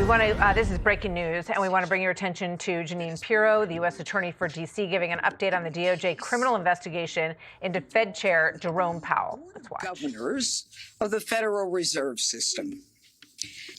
This is breaking news, and we want to bring your attention to Jeanine Pirro, the U.S. Attorney for D.C., giving an update on the DOJ criminal investigation into Fed Chair Jerome Powell. Let's watch. Governors of the Federal Reserve System.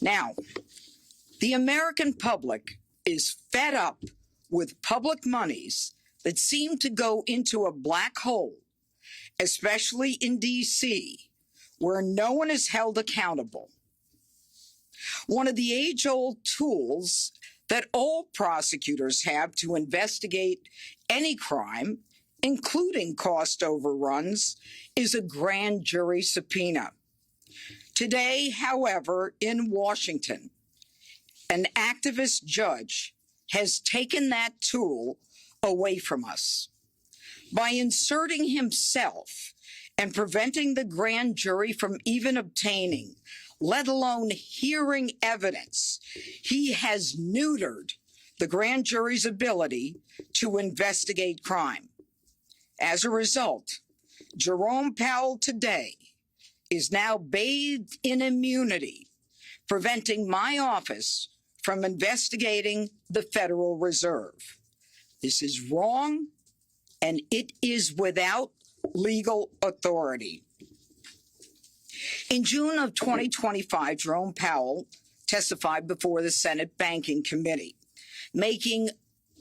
Now, the American public is fed up with public monies that seem to go into a black hole, especially in D.C., where no one is held accountable. One of the age-old tools that all prosecutors have to investigate any crime, including cost overruns, is a grand jury subpoena. Today, however, in Washington, an activist judge has taken that tool away from us by inserting himself and preventing the grand jury from even obtaining, let alone hearing evidence. He has neutered the grand jury's ability to investigate crime. As a result, Jerome Powell today is now bathed in immunity, preventing my office from investigating the Federal Reserve. This is wrong, and it is without legal authority. In June of 2025, Jerome Powell testified before the Senate Banking Committee, making,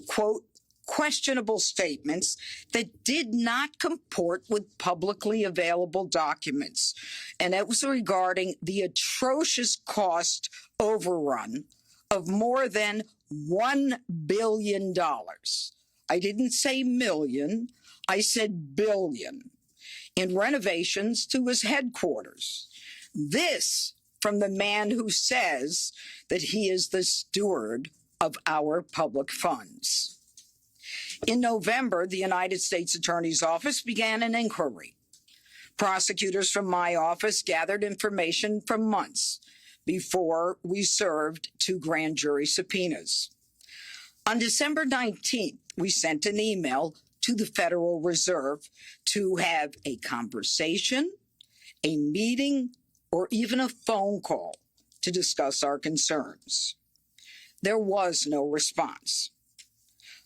quote, questionable statements that did not comport with publicly available documents. And it was regarding the atrocious cost overrun of more than $1 billion. I didn't say million, I said billion, in renovations to his headquarters. This from the man who says that he is the steward of our public funds. In November, the United States Attorney's Office began an inquiry. Prosecutors from my office gathered information for months before we served 2 grand jury subpoenas. On December 19th, we sent an email to the Federal Reserve to have a conversation, a meeting, or even a phone call to discuss our concerns. There was no response.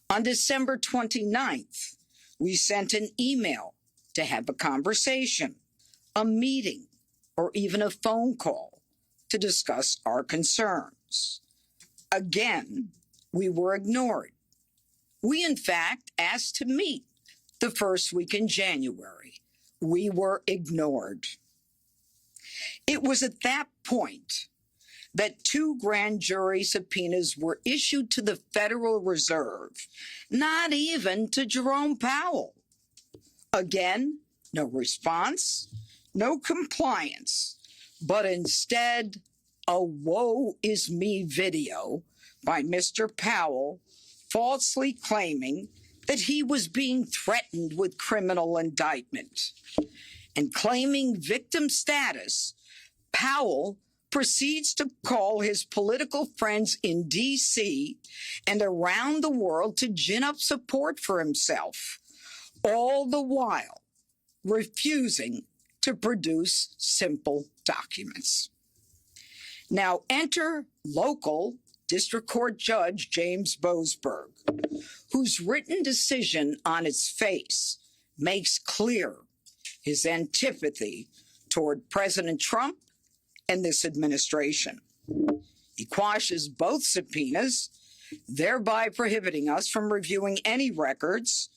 On December 29th, we sent an email to have a conversation, a meeting, or even a phone call to discuss our concerns. Again, we were ignored. We, in fact, asked to meet the first week in January. We were ignored. It was at that point that 2 grand jury subpoenas were issued to the Federal Reserve, not even to Jerome Powell. Again, no response, no compliance, but instead a woe is me video by Mr. Powell falsely claiming that he was being threatened with criminal indictment. And claiming victim status, Powell proceeds to call his political friends in D.C. and around the world to gin up support for himself, all the while refusing to produce simple documents. Now enter local District Court Judge James Boasberg, whose written decision on its face makes clear his antipathy toward President Trump and this administration. He quashes both subpoenas, thereby prohibiting us from reviewing any records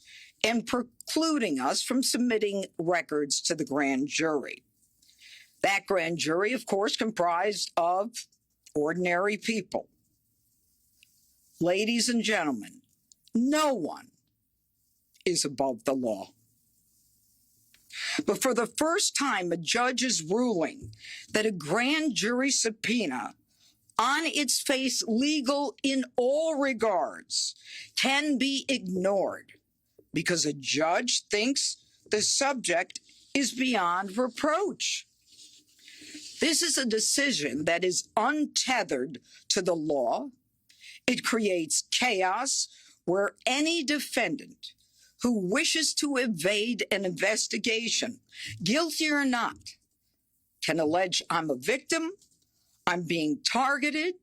and precluding us from submitting records to the grand jury. That grand jury, of course, comprised of ordinary people. Ladies and gentlemen, no one is above the law. But for the first time, a judge is ruling that a grand jury subpoena, on its face legal in all regards, can be ignored because a judge thinks the subject is beyond reproach. This is a decision that is untethered to the law. It creates chaos where any defendant who wishes to evade an investigation, guilty or not, can allege I'm a victim, I'm being targeted,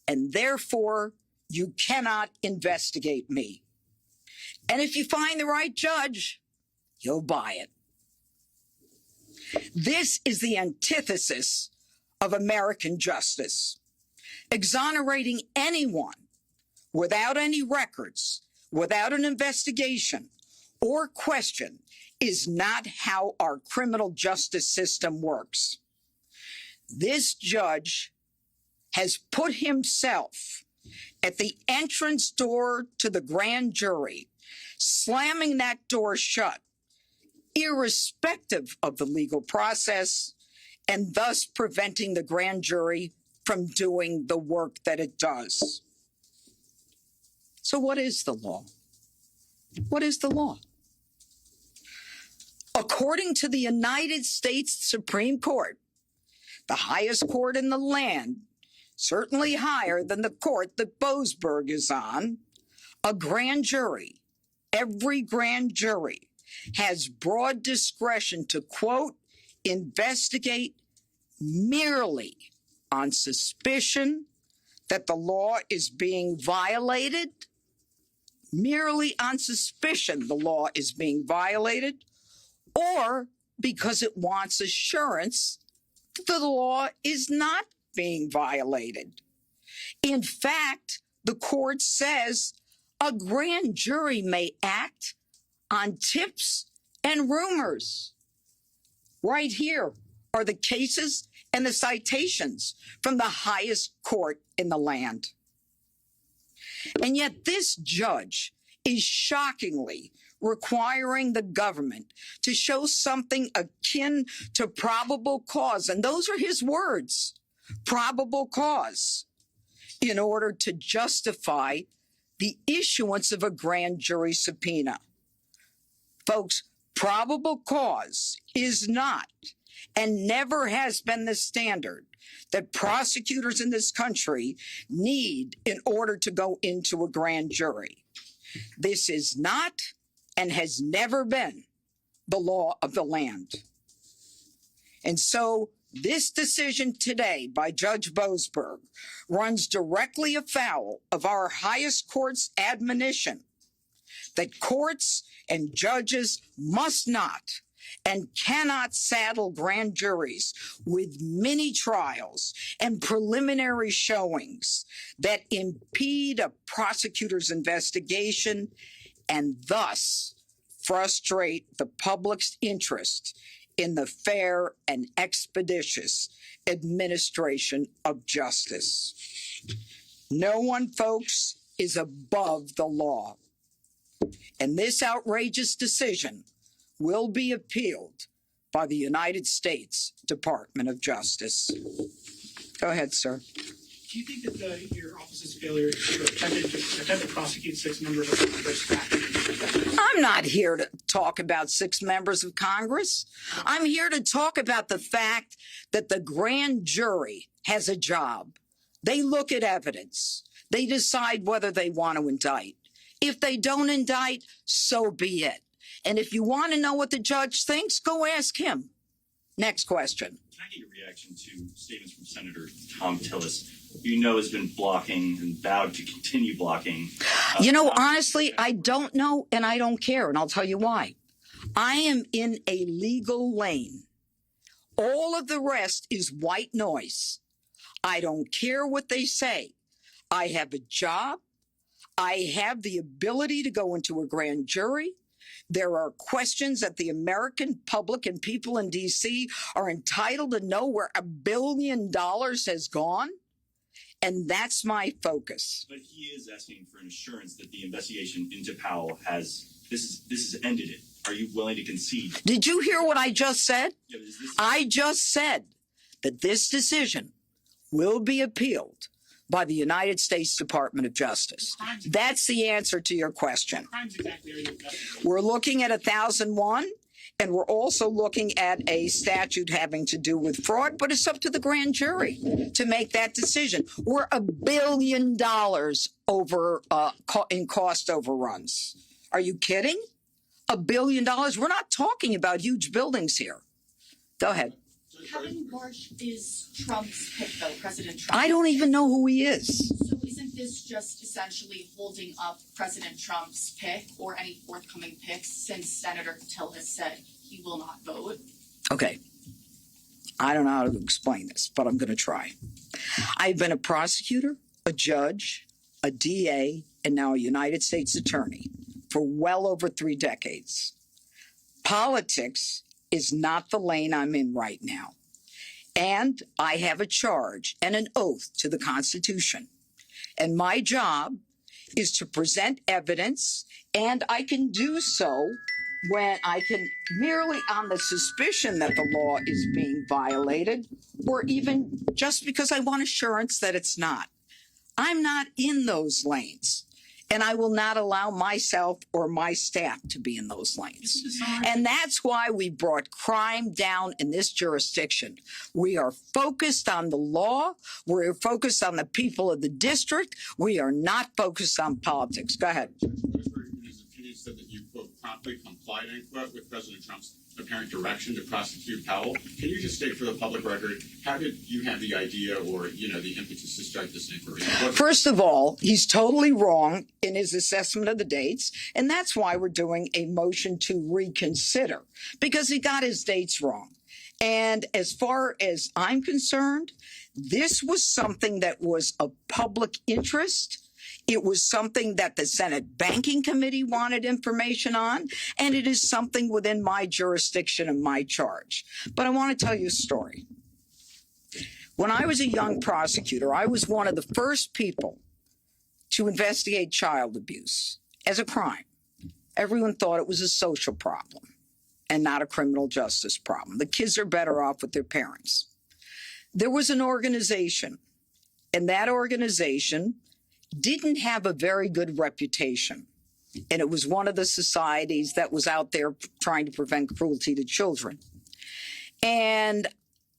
and therefore you cannot investigate me. And if you find the right judge, you'll buy it. This is the antithesis of American justice. Exonerating anyone without any records, without an investigation or question, is not how our criminal justice system works. This judge has put himself at the entrance door to the grand jury, slamming that door shut, irrespective of the legal process, and thus preventing the grand jury from doing the work that it does. So what is the law? What is the law? According to the United States Supreme Court, the highest court in the land, certainly higher than the court that Boasberg is on, a grand jury, every grand jury, has broad discretion to, quote, investigate merely on suspicion that the law is being violated, merely on suspicion the law is being violated, or because it wants assurance that the law is not being violated. In fact, the court says a grand jury may act on tips and rumors. Right here are the cases and the citations from the highest court in the land. And yet this judge is shockingly requiring the government to show something akin to probable cause, and those are his words, probable cause, in order to justify the issuance of a grand jury subpoena. Folks, probable cause is not and never has been the standard that prosecutors in this country need in order to go into a grand jury. This is not and has never been the law of the land. And so this decision today by Judge Boasberg runs directly afoul of our highest court's admonition that courts and judges must not and cannot saddle grand juries with mini trials and preliminary showings that impede a prosecutor's investigation and thus frustrate the public's interest in the fair and expeditious administration of justice. No one, folks, is above the law. And this outrageous decision will be appealed by the United States Department of Justice. Go ahead, sir. Do you think that your office's failure to attempt to prosecute 6 members of Congress? I'm not here to talk about 6 members of Congress. I'm here to talk about the fact that the grand jury has a job. They look at evidence. They decide whether they want to indict. If they don't indict, so be it. And if you want to know what the judge thinks, go ask him. Next question. Can I get your reaction to statements from Senator Tom Tillis, who you know has been blocking and vowed to continue blocking? Honestly, I don't know and I don't care, and I'll tell you why. I am in a legal lane. All of the rest is white noise. I don't care what they say. I have a job. I have the ability to go into a grand jury. There are questions that the American public and people in D.C. are entitled to know where $1 billion has gone. And that's my focus. But he is asking for an assurance that the investigation into Powell this has ended it. Are you willing to concede? Did you hear what I just said? Yeah, I just said that this decision will be appealed by the United States Department of Justice. That's the answer to your question. What crimes exactly are you investigating? We're looking at 1001, and we're also looking at a statute having to do with fraud, but it's up to the grand jury to make that decision. We're $1 billion over in cost overruns. Are you kidding? $1 billion? We're not talking about huge buildings here. Go ahead. Kevin Marsh is Trump's pick, though, President Trump. I don't even know who he is. So isn't this just essentially holding up President Trump's pick or any forthcoming picks since Senator Till has said he will not vote? Okay. I don't know how to explain this, but I'm going to try. I've been a prosecutor, a judge, a DA, and now a United States attorney for well over 3 decades. Politics is not the lane I'm in right now. And I have a charge and an oath to the Constitution. And my job is to present evidence, and I can do so when I can merely on the suspicion that the law is being violated, or even just because I want assurance that it's not. I'm not in those lanes, and I will not allow myself or my staff to be in those lanes. And that's why we brought crime down in this jurisdiction. We are focused on the law. We're focused on the people of the district. We are not focused on politics. Go ahead. In his opinion, said that you, quote, promptly complied, unquote, with President Trump's apparent direction to prosecute Powell. Can you just state for the public record, how did you have the idea or, the impetus to start this inquiry? First of all, he's totally wrong in his assessment of the dates, and that's why we're doing a motion to reconsider, because he got his dates wrong. And as far as I'm concerned, this was something that was of public interest. It was something that the Senate Banking Committee wanted information on, and it is something within my jurisdiction and my charge. But I want to tell you a story. When I was a young prosecutor, I was one of the first people to investigate child abuse as a crime. Everyone thought it was a social problem and not a criminal justice problem. The kids are better off with their parents. There was an organization, and that organization didn't have a very good reputation. And it was one of the societies that was out there trying to prevent cruelty to children. And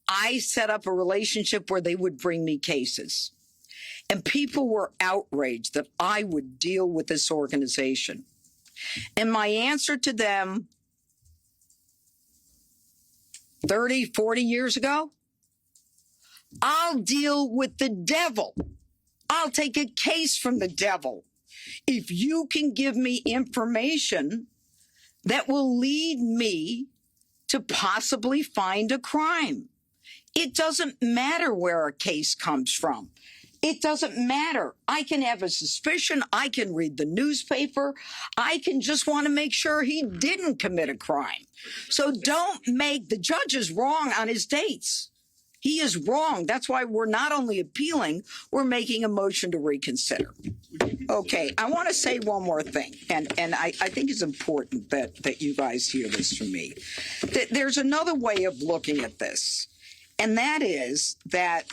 I set up a relationship where they would bring me cases. And people were outraged that I would deal with this organization. And my answer to them 30, 40 years ago, I'll deal with the devil. I'll take a case from the devil if you can give me information that will lead me to possibly find a crime. It doesn't matter where a case comes from. It doesn't matter. I can have a suspicion. I can read the newspaper. I can just want to make sure he didn't commit a crime. So don't make the judge is wrong on his dates. He is wrong. That's why we're not only appealing, we're making a motion to reconsider. Okay, I want to say one more thing, and I think it's important that you guys hear this from me. There's another way of looking at this, and that is that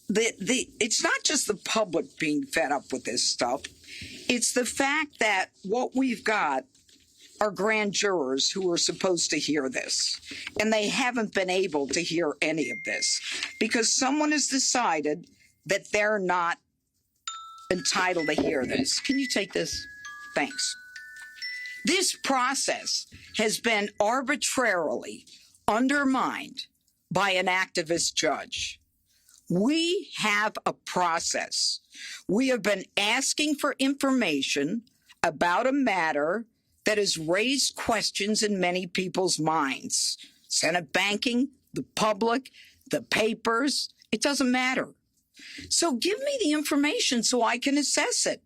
it's not just the public being fed up with this stuff. It's the fact that what we've got are grand jurors who are supposed to hear this, and they haven't been able to hear any of this because someone has decided that they're not entitled to hear this. Can you take this? Thanks. This process has been arbitrarily undermined by an activist judge. We have a process. We have been asking for information about a matter that has raised questions in many people's minds. Senate banking, the public, the papers, it doesn't matter. So give me the information so I can assess it.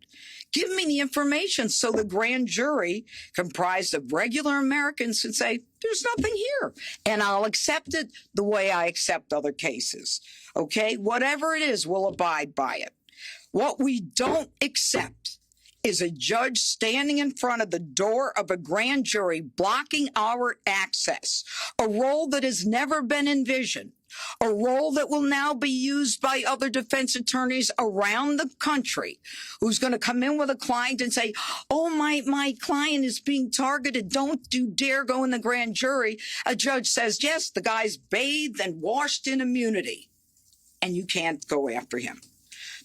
Give me the information so the grand jury, comprised of regular Americans, can say, there's nothing here. And I'll accept it the way I accept other cases. Okay? Whatever it is, we'll abide by it. What we don't accept is a judge standing in front of the door of a grand jury blocking our access, a role that has never been envisioned, a role that will now be used by other defense attorneys around the country, who's going to come in with a client and say, oh, my client is being targeted. Don't you dare go in the grand jury. A judge says, yes, the guy's bathed and washed in immunity, and you can't go after him.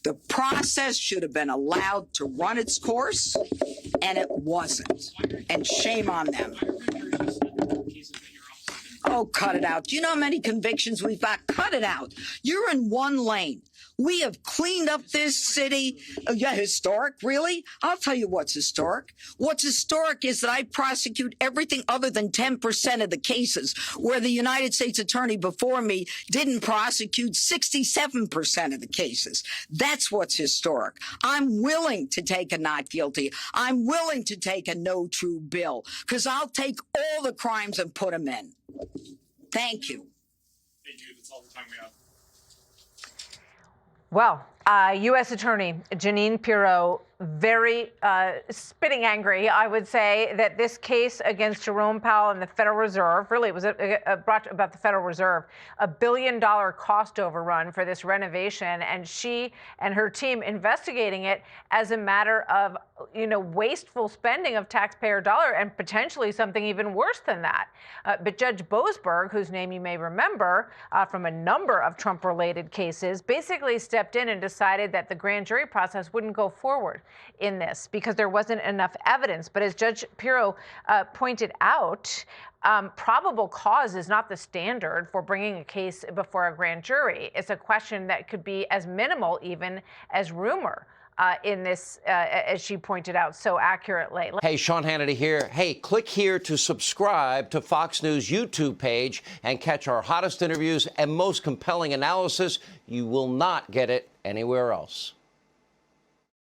The process should have been allowed to run its course, and it wasn't. And shame on them. Oh, cut it out. Do you know how many convictions we've got? Cut it out. You're in one lane. We have cleaned up this city. Oh, yeah, historic, really? I'll tell you what's historic. What's historic is that I prosecute everything other than 10% of the cases, where the United States attorney before me didn't prosecute 67% of the cases. That's what's historic. I'm willing to take a not guilty. I'm willing to take a no true bill, because I'll take all the crimes and put them in. Thank you. Thank you. That's all the time we have. Well, U.S. Attorney Jeanine Pirro, very spitting angry, I would say, that this case against Jerome Powell and the Federal Reserve, really it was brought about the Federal Reserve, $1 billion cost overrun for this renovation, and she and her team investigating it as a matter of, wasteful spending of taxpayer dollar and potentially something even worse than that. But Judge Boasberg, whose name you may remember from a number of Trump-related cases, basically stepped in and decided that the grand jury process wouldn't go forward in this because there wasn't enough evidence. But as Judge Pirro pointed out, probable cause is not the standard for bringing a case before a grand jury. It's a question that could be as minimal even as rumor. In this, as she pointed out so accurately. Hey, Sean Hannity here. Hey, click here to subscribe to Fox News YouTube page and catch our hottest interviews and most compelling analysis. You will not get it anywhere else.